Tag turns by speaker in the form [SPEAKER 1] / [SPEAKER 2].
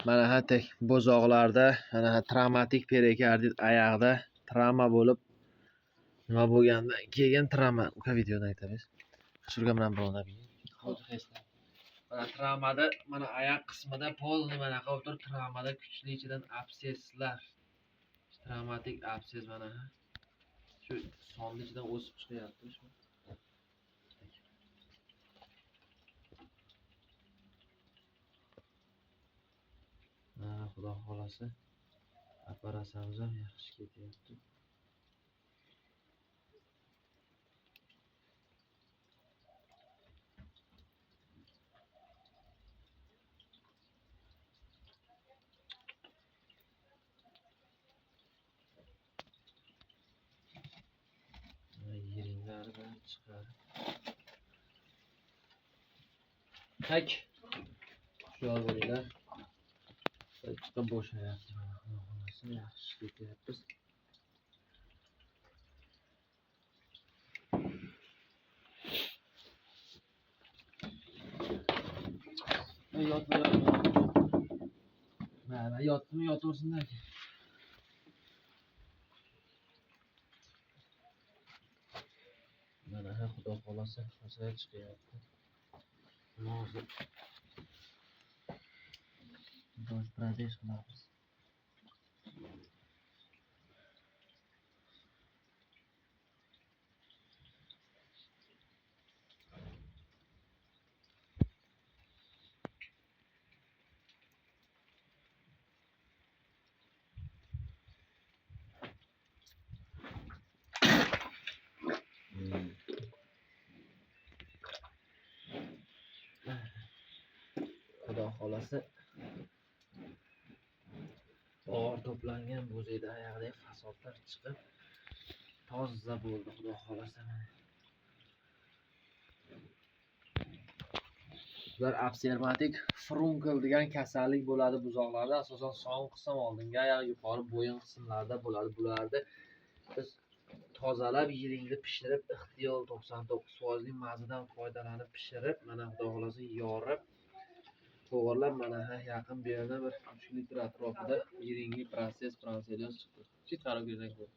[SPEAKER 1] Mana ha tek bo'zoqlarda mana ha travmatik perikardit oyoqda travma bo'lib nima bo'lgandan keyin travma videodan aytamiz. Shurga bilan bog'lab. Mana travmada mana oyoq qismida polni mana qolib travmada kuchli ichidan abseslar. Travmatik abses mana ha. Shu sonni ichidan o'sib chiqyapti shu. Xudo xolasa operatsiyamiz ham yaxshi ketyapti. Yeringlardan chiqarib. Tak. Xushyor bo'linglar. Chiqib bo'shayapti. Xudo xolasa yaxshi ketyapmiz. Mana yotmi yotaversinlar. Mana ha xudo xolasa masala chiqyapti. Hozir bosh pradesh qilamiz. Xudo xolasa og'ir to'plangan bo'zayda oyoqdagi fasodlar chiqib toza bo'ldi xudo xolasa. Ular observatik frunkel degan kasallik bo'ladi buzoqlarda, asosan son qism oldingi oyoq yuqori bo'yin qismlarida bo'ladi. Bularda biz tozalab yiringni pishirib, ixtiyol 99% mazadan foydalanib pishirib, mana xudo xolasa yorib, to'g'irlab mana ha yaqin bu yerda bir 3 litr atrofida yiringli proses chiqdi. Chet qarab ko'rsak